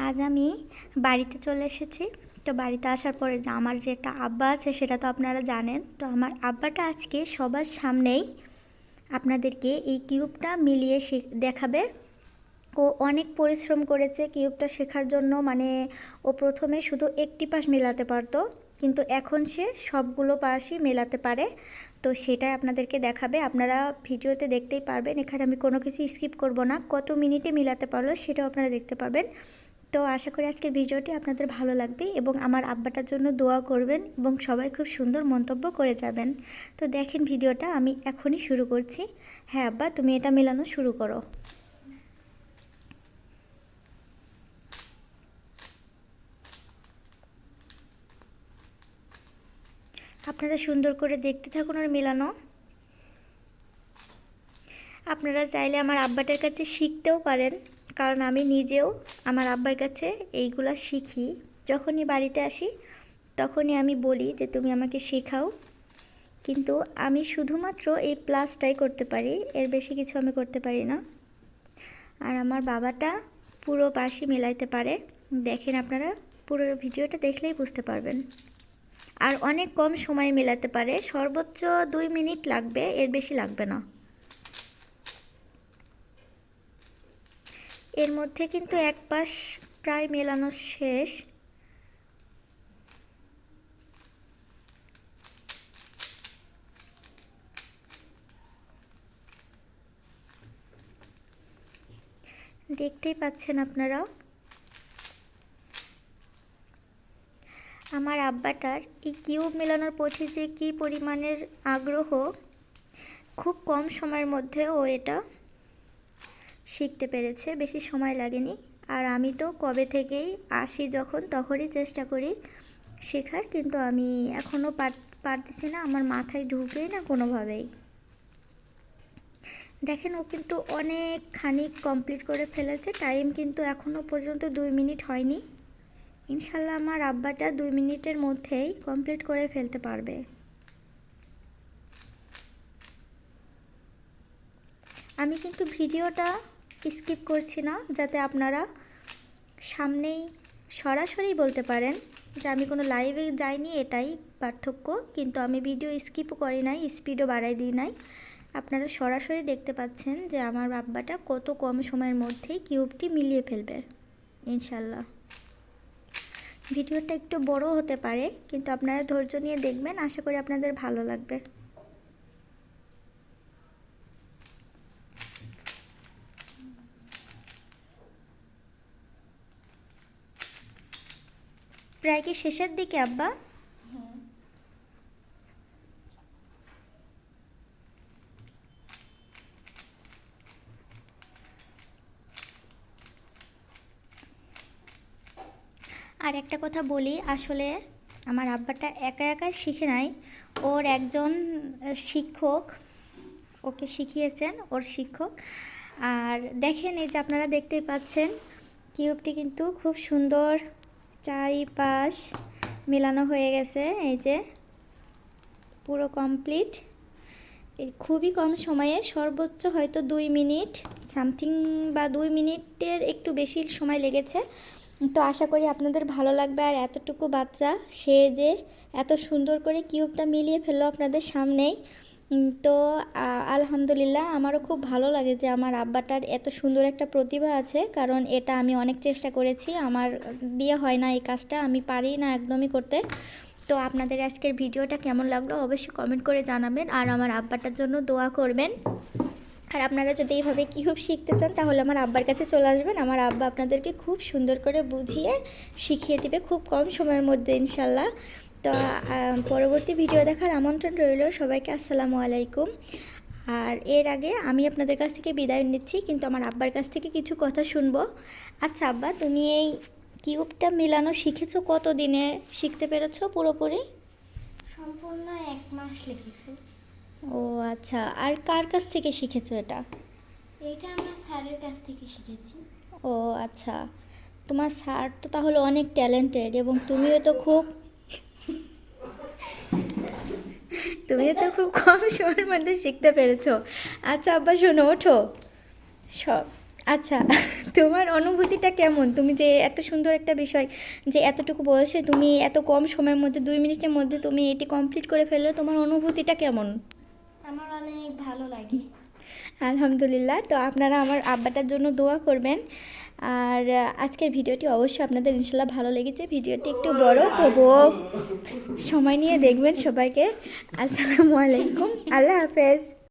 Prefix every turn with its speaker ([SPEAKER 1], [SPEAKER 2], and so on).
[SPEAKER 1] আজ আমি বাড়িতে চলে এসেছি। তো বাড়িতে আসার পরে যে আমার যেটা আব্বা আছে সেটা তো আপনারা জানেন। তো আমার আব্বাটা আজকে সবার সামনেই আপনাদেরকে এই কিউবটা মিলিয়ে দেখাবে। ও অনেক পরিশ্রম করেছে কিউবটা শেখার জন্য, মানে ও প্রথমে শুধু একটি পাশ মেলাতে পারতো, কিন্তু এখন সে সবগুলো পাশই মেলাতে পারে। তো সেটাই আপনাদেরকে দেখাবে, আপনারা ভিডিওতে দেখতেই পারবেন। এখানে আমি কোনো কিছু স্কিপ করব না, কত মিনিটে মেলাতে পারলো সেটাও আপনারা দেখতে পাবেন। তো আশা করি আজকের ভিডিওটি আপনাদের ভালো লাগবে এবং আমার আব্বাটার জন্য দোয়া করবেন এবং সবাই খুব সুন্দর মন্তব্য করে যাবেন। তো দেখেন ভিডিওটা আমি এখনই শুরু করছি। হ্যাঁ আব্বা, তুমি এটা মেলানো শুরু করো। আপনারা সুন্দর করে দেখতে থাকুন আর মেলানো। আপনারা চাইলে আমার আব্বাটার কাছে শিখতেও পারেন, কারণ আমি নিজেও আমার আব্বার কাছে এইগুলা শিখি। যখনই বাড়িতে আসি তখনই আমি বলি যে তুমি আমাকে শেখাও, কিন্তু আমি শুধুমাত্র এই প্লাসটাই করতে পারি, এর বেশি কিছু আমি করতে পারি না। আর আমার বাবাটা পুরো পাশই মেলাইতে পারে। দেখেন আপনারা পুরো ভিডিওটা দেখলেই বুঝতে পারবেন। আর অনেক কম সময়ে মেলাতে পারে, সর্বোচ্চ 2 মিনিট লাগবে, এর বেশি লাগবে না। এর মধ্যে কিন্তু এক পাশ প্রায় মেলানো শেষ। দেখতেই পাচ্ছেন আপনারা আমার আব্বাটার এই কিউব মেলানোর প্রতি যে কী পরিমাণের আগ্রহ। খুব কম সময়ের মধ্যে ও এটা শিখতে পেরেছে, বেশি সময় লাগেনি। আর আমি তো কবে থেকেই আসি যখন তখনই চেষ্টা করি শেখার, কিন্তু আমি এখনও পারতেছি না, আমার মাথায় ঢুকেই না কোনোভাবেই। দেখেন ও কিন্তু অনেকখানি কমপ্লিট করে ফেলেছে, টাইম কিন্তু এখনও পর্যন্ত 2 মিনিট হয়নি। ইনশাল্লাহ আমার আব্বাটা 2 মিনিটের মধ্যেই কমপ্লিট করে ফেলতে পারবে। আমি কিন্তু ভিডিওটা স্কিপ করছি না, যাতে আপনারা সামনেই সরাসরি বলতে পারেন যে আমি কোনো লাইভে যাইনি, এটাই পার্থক্য। কিন্তু আমি ভিডিও স্কিপও করি নাই, স্পিডও বাড়াই দিই নাই। আপনারা সরাসরি দেখতে পাচ্ছেন যে আমার আব্বাটা কত কম সময়ের মধ্যেই কিউবটি মিলিয়ে ফেলবে ইনশাল্লাহ। ভিডিওটা একটু বড় হতে পারে, কিন্তু আপনারা ধৈর্য নিয়ে দেখবেন, আশা করি আপনাদের ভালো লাগবে। প্রায় কি শেষের দিকে আব্বা? আর একটা কথা বলি, আসলে আমার আব্বাটা একা একা শিখে নাই, ওর একজন শিক্ষক ওকে শিখিয়েছেন, ওর শিক্ষক। আর দেখেন এই যে আপনারা দেখতেই পাচ্ছেন কিউবটি কিন্তু খুব সুন্দর চারিপাশ মেলানো হয়ে গেছে। এই যে পুরো কমপ্লিট, খুবই কম সময়ে, সর্বোচ্চ হয়তো 2 মিনিট সামথিং বা 2 মিনিটের একটু বেশি সময় লেগেছে। তো আশা করি আপনাদের ভালো লাগবে। আর এতটুকু বাচ্চা সে যে এত সুন্দর করে কিউবটা মিলিয়ে ফেললো আপনাদের সামনেই। তো আলহামদুলিল্লাহ, আমারও খুব ভালো লাগে যে আমার আব্বাটার এত সুন্দর একটা প্রতিভা আছে, কারণ এটা আমি অনেক চেষ্টা করেছি, আমার দিয়ে হয় না এই কাজটা, আমি পারি না একদমই করতে। তো আপনাদের আজকের ভিডিওটা কেমন লাগলো অবশ্যই কমেন্ট করে জানাবেন, আর আমার আব্বাটার জন্য দোয়া করবেন। আর আপনারা যদি এইভাবে কিউব শিখতে চান তাহলে আমার আব্বার কাছে চলে আসবেন, আমার আব্বা আপনাদেরকে খুব সুন্দর করে বুঝিয়ে শিখিয়ে দেবে খুব কম সময়ের মধ্যে ইনশাল্লাহ। তো পরবর্তী ভিডিও দেখার আমন্ত্রণ রইল সবাইকে। আসসালামু আলাইকুম। আর এর আগে আমি আপনাদের কাছ থেকে বিদায় নিচ্ছি, কিন্তু আমার আব্বার কাছ থেকে কিছু কথা শুনবো। আচ্ছা আব্বা, তুমি এই কিউবটা মেলানো শিখেছো কত দিনে শিখতে পেরেছো পুরোপুরি?
[SPEAKER 2] সম্পূর্ণ 1 মাস লেগেছে।
[SPEAKER 1] ও আচ্ছা, আর কার কাছ থেকে শিখেছো এটা?
[SPEAKER 2] এটা আমার স্যারের কাছ থেকে শিখেছি।
[SPEAKER 1] ও আচ্ছা, তোমার স্যার তো তাহলে অনেক ট্যালেন্টেড, এবং তুমিও তো খুব কম সময়ের মধ্যে শিখতে পেরেছো। আচ্ছা আব্বা শোনো, ওঠো সব। আচ্ছা, তোমার অনুভূতিটা কেমন? তুমি যে এত সুন্দর একটা বিষয়, যে এতটুকু বয়সে তুমি এত কম সময়ের মধ্যে 2 মিনিটের মধ্যে তুমি এটি কমপ্লিট করে ফেললে, তোমার অনুভূতিটা কেমন?
[SPEAKER 2] আমার অনেক ভালো লাগে।
[SPEAKER 1] আলহামদুলিল্লাহ। তো আপনারা আমার আব্বাটার জন্য দোয়া করবেন। আর আজকের ভিডিওটি অবশ্যই আপনাদের ইনশাল্লাহ ভালো লেগেছে। ভিডিওটি একটু বড়, তবুও সময় নিয়ে দেখবেন সবাইকে। আসসালামু আলাইকুম, আল্লাহ হাফেজ।